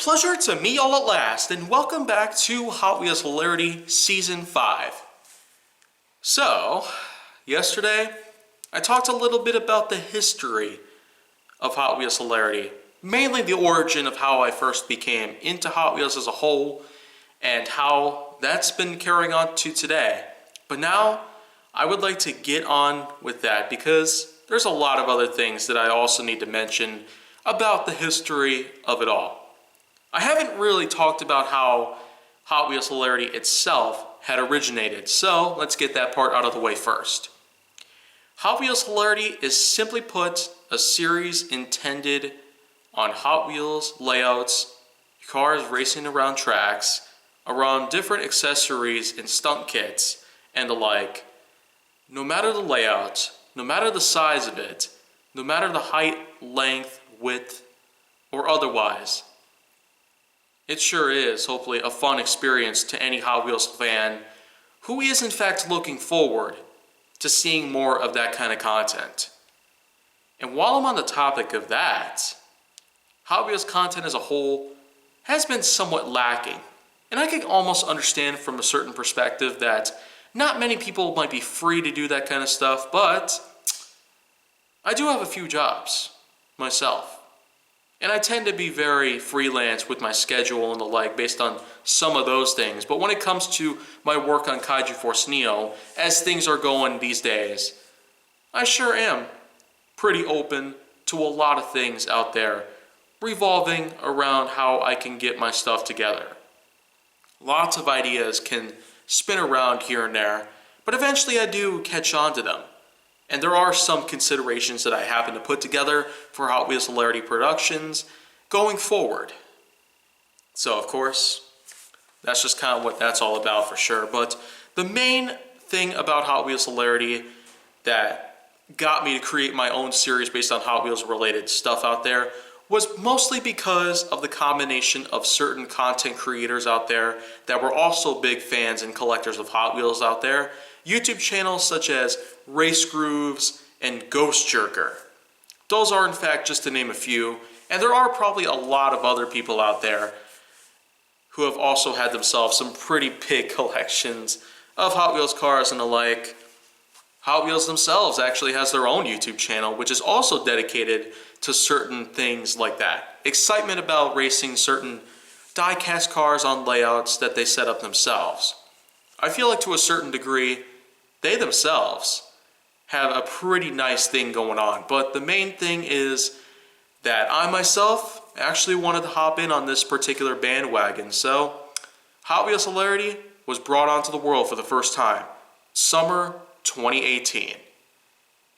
pleasure to meet y'all at last, and welcome back to Hot Wheels Hilarity Season 5. So, yesterday, I talked a little bit about the history of Hot Wheels Hilarity, mainly the origin of how I first became into Hot Wheels as a whole, and how that's been carrying on to today. But now, I would like to get on with that because there's a lot of other things that I also need to mention about the history of it all. I haven't really talked about how Hot Wheels Hilarity itself had originated, so let's get that part out of the way first. Hot Wheels Hilarity is simply put a series intended on Hot Wheels layouts, cars racing around tracks, around different accessories and stunt kits, and the like. No matter the layout, no matter the size of it, no matter the height, length, width, or otherwise, it sure is, hopefully, a fun experience to any Hot Wheels fan who is in fact looking forward to seeing more of that kind of content. And while I'm on the topic of that, Hot Wheels content as a whole has been somewhat lacking. And I can almost understand from a certain perspective that not many people might be free to do that kind of stuff, but I do have a few jobs myself. And I tend to be very freelance with my schedule and the like based on some of those things. But when it comes to my work on Kaiju Force Neo, as things are going these days, I sure am pretty open to a lot of things out there revolving around how I can get my stuff together. Lots of ideas can spin around here and there, but eventually I do catch on to them. And there are some considerations that I happen to put together for Hot Wheels Hilarity Productions going forward. So, of course, that's just kind of what that's all about for sure. But the main thing about Hot Wheels Hilarity that got me to create my own series based on Hot Wheels related stuff out there was mostly because of the combination of certain content creators out there that were also big fans and collectors of Hot Wheels out there. YouTube channels such as Race Grooves and Ghost Jerker. Those are in fact just to name a few, and there are probably a lot of other people out there who have also had themselves some pretty big collections of Hot Wheels cars and the like. Hot Wheels themselves actually has their own YouTube channel, which is also dedicated to certain things like that. Excitement about racing certain die-cast cars on layouts that they set up themselves. I feel like to a certain degree, they themselves have a pretty nice thing going on. But the main thing is that I myself actually wanted to hop in on this particular bandwagon. So Hot Wheels Hilarity was brought onto the world for the first time, summer 2018.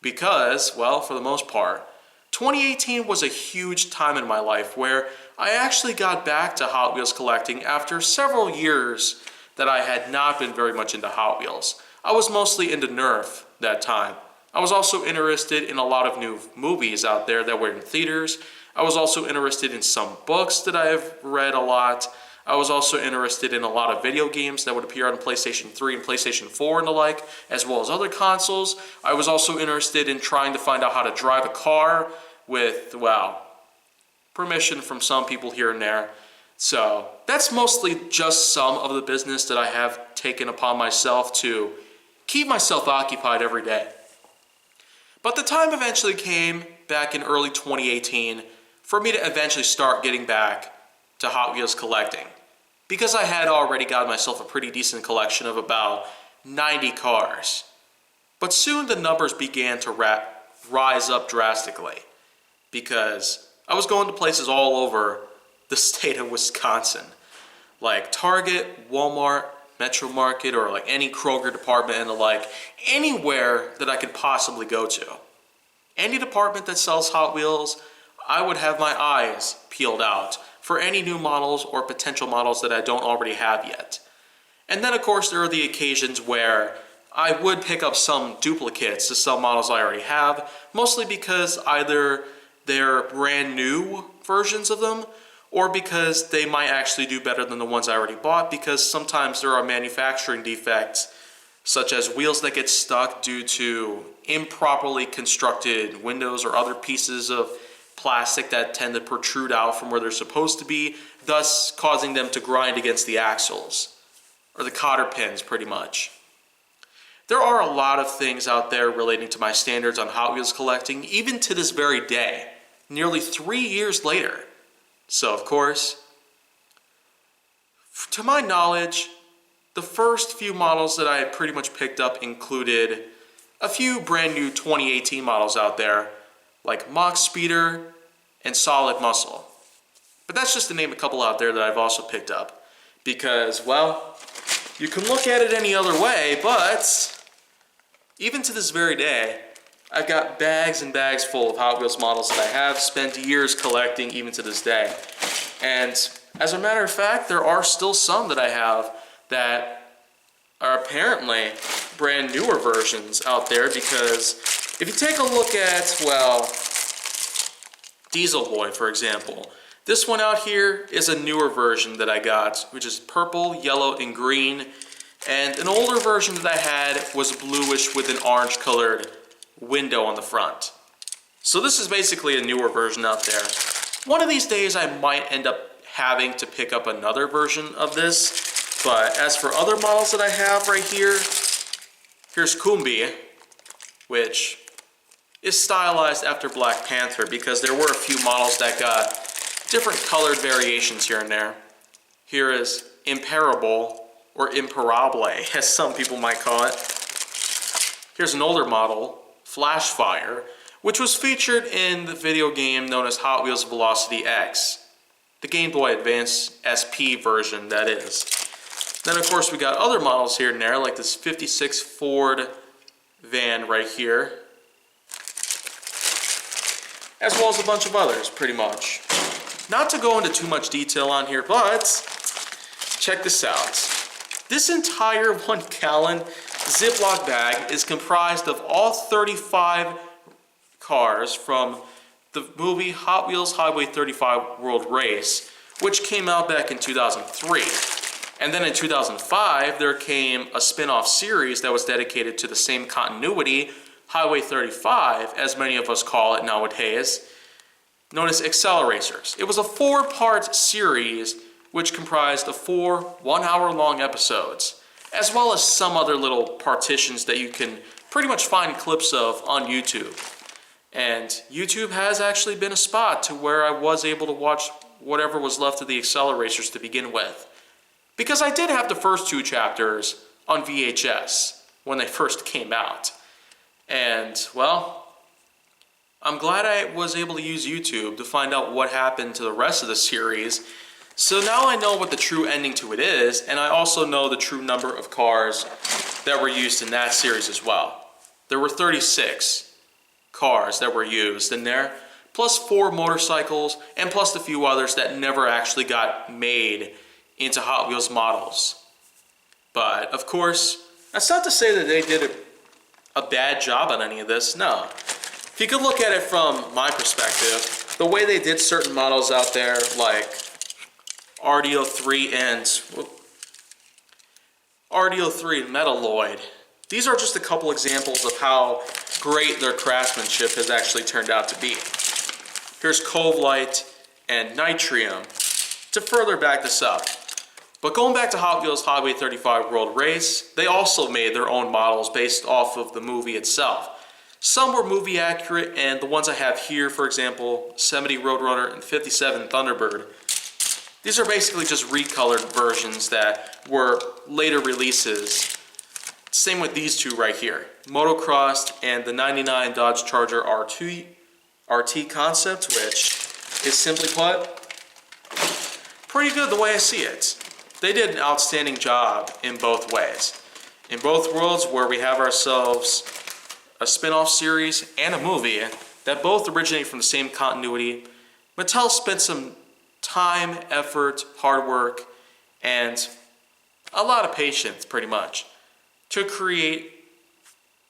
Because, well, for the most part, 2018 was a huge time in my life where I actually got back to Hot Wheels collecting after several years that I had not been very much into Hot Wheels. I was mostly into Nerf that time. I was also interested in a lot of new movies out there that were in theaters. I was also interested in some books that I have read a lot. I was also interested in a lot of video games that would appear on PlayStation 3 and PlayStation 4 and the like, as well as other consoles. I was also interested in trying to find out how to drive a car with, well, permission from some people here and there. So that's mostly just some of the business that I have taken upon myself to keep myself occupied every day. But the time eventually came back in early 2018 for me to eventually start getting back to Hot Wheels collecting, because I had already got myself a pretty decent collection of about 90 cars. But soon the numbers began to rise up drastically, because I was going to places all over the state of Wisconsin, like Target, Walmart, Metro Market, or like any Kroger department and the like, anywhere that I could possibly go to. Any department that sells Hot Wheels, I would have my eyes peeled out for any new models or potential models that I don't already have yet. And then of course there are the occasions where I would pick up some duplicates to some models I already have, mostly because either they're brand new versions of them, or because they might actually do better than the ones I already bought, because sometimes there are manufacturing defects, such as wheels that get stuck due to improperly constructed windows or other pieces of plastic that tend to protrude out from where they're supposed to be, thus causing them to grind against the axles, or the cotter pins pretty much. There are a lot of things out there relating to my standards on Hot Wheels collecting, even to this very day, nearly 3 years later. So of course, to my knowledge, the first few models that I pretty much picked up included a few brand new 2018 models out there, like Mach Speeder and Solid Muscle. But that's just to name a couple out there that I've also picked up. Because, well, you can look at it any other way, but even to this very day, I've got bags and bags full of Hot Wheels models that I have spent years collecting even to this day. And as a matter of fact, there are still some that I have that are apparently brand newer versions out there, because if you take a look at, well, Diesel Boy, for example, this one out here is a newer version that I got, which is purple, yellow, and green. And an older version that I had was bluish with an orange colored window on the front. So this is basically a newer version out there. One of these days I might end up having to pick up another version of this. But as for other models that I have right here, here's Kumbi, which is stylized after Black Panther, because there were a few models that got different colored variations here and there. Here is Imparable, or Imparable, as some people might call it. Here's an older model, Flashfire, which was featured in the video game known as Hot Wheels Velocity X, the Game Boy Advance SP version, that is. Then of course we got other models here and there, like this 56 Ford van right here, as well as a bunch of others, pretty much. Not to go into too much detail on here, but check this out. This entire 1 gallon Ziploc bag is comprised of all 35 cars from the movie Hot Wheels Highway 35 World Race, which came out back in 2003. And then in 2005, there came a spin-off series that was dedicated to the same continuity, Highway 35, as many of us call it nowadays, known as Acceleracers. It was a 4-part series which comprised of 4 one-hour-long episodes, as well as some other little partitions that you can pretty much find clips of on YouTube. And YouTube has actually been a spot to where I was able to watch whatever was left of the Acceleracers to begin with. Because I did have the first 2 chapters on VHS when they first came out. And, well, I'm glad I was able to use YouTube to find out what happened to the rest of the series. So now I know what the true ending to it is, and I also know the true number of cars that were used in that series as well. There were 36 cars that were used in there, plus 4 motorcycles, and plus a few others that never actually got made into Hot Wheels models. But, of course, that's not to say that they did a bad job on any of this, no. If you could look at it from my perspective, the way they did certain models out there, like RDO3 and Metalloid, these are just a couple examples of how great their craftsmanship has actually turned out to be. Here's Covelight and Nitrium to further back this up. But going back to Hot Wheels Highway 35 World Race, they also made their own models based off of the movie itself. Some were movie accurate, and the ones I have here, for example, 70 Roadrunner and 57 Thunderbird, these are basically just recolored versions that were later releases. Same with these 2 right here, Motocrossed and the 99 Dodge Charger RT concept, which is simply put, pretty good the way I see it. They did an outstanding job in both ways. In both worlds, where we have ourselves a spin-off series and a movie that both originate from the same continuity, Mattel spent some time, effort, hard work, and a lot of patience, pretty much, to create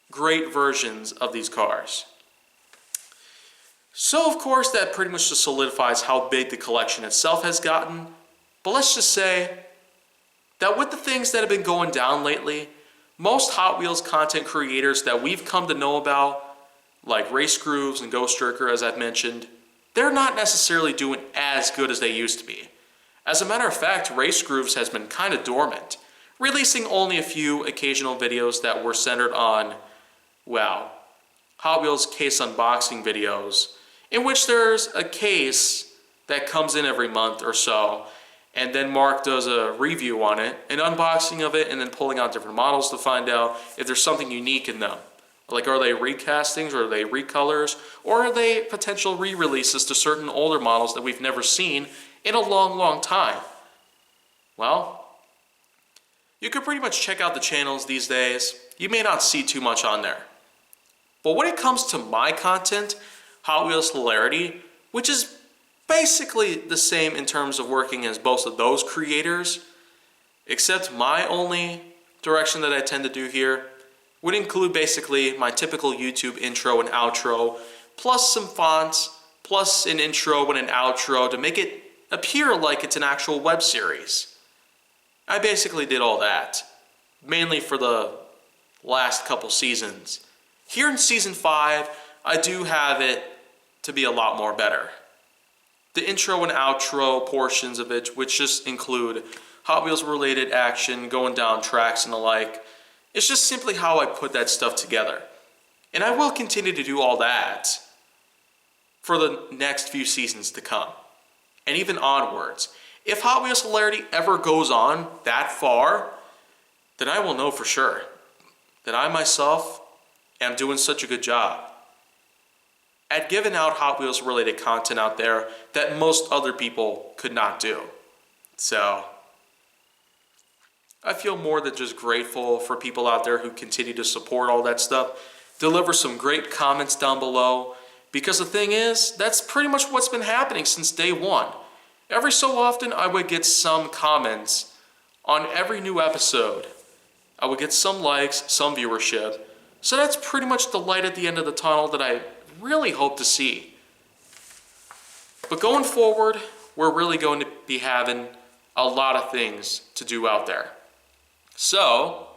great versions of these cars. So, of course, that pretty much just solidifies how big the collection itself has gotten. But let's just say that with the things that have been going down lately, most Hot Wheels content creators that we've come to know about, like Race Grooves and Ghost Jerker, as I've mentioned, they're not necessarily doing as good as they used to be. As a matter of fact, Race Grooves has been kind of dormant, releasing only a few occasional videos that were centered on, well, Hot Wheels case unboxing videos, in which there's a case that comes in every month or so, and then Mark does a review on it, an unboxing of it, and then pulling out different models to find out if there's something unique in them. Like, are they recastings, or are they recolors, or are they potential re-releases to certain older models that we've never seen in a long, long time? Well, you can pretty much check out the channels these days. You may not see too much on there. But when it comes to my content, Hot Wheels Hilarity, which is basically the same in terms of working as both of those creators, except my only direction that I tend to do here would include basically my typical YouTube intro and outro, plus some fonts, plus an intro and an outro to make it appear like it's an actual web series. I basically did all that, mainly for the last couple seasons. Here in Season 5, I do have it to be a lot more better. The intro and outro portions of it, which just include Hot Wheels related action, going down tracks and the like, it's just simply how I put that stuff together. And I will continue to do all that for the next few seasons to come, and even onwards. If Hot Wheels Hilarity ever goes on that far, then I will know for sure that I myself am doing such a good job at giving out Hot Wheels related content out there that most other people could not do. So I feel more than just grateful for people out there who continue to support all that stuff, deliver some great comments down below, because the thing is, that's pretty much what's been happening since day one. Every so often, I would get some comments on every new episode. I would get some likes, some viewership. So that's pretty much the light at the end of the tunnel that I really hope to see. But going forward, we're really going to be having a lot of things to do out there. So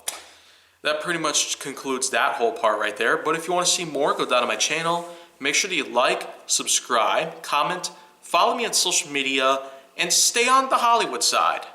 that pretty much concludes that whole part right there. But if you want to see more, go down to my channel. Make sure that you like, subscribe, comment, follow me on social media, and stay on the Hollywood side.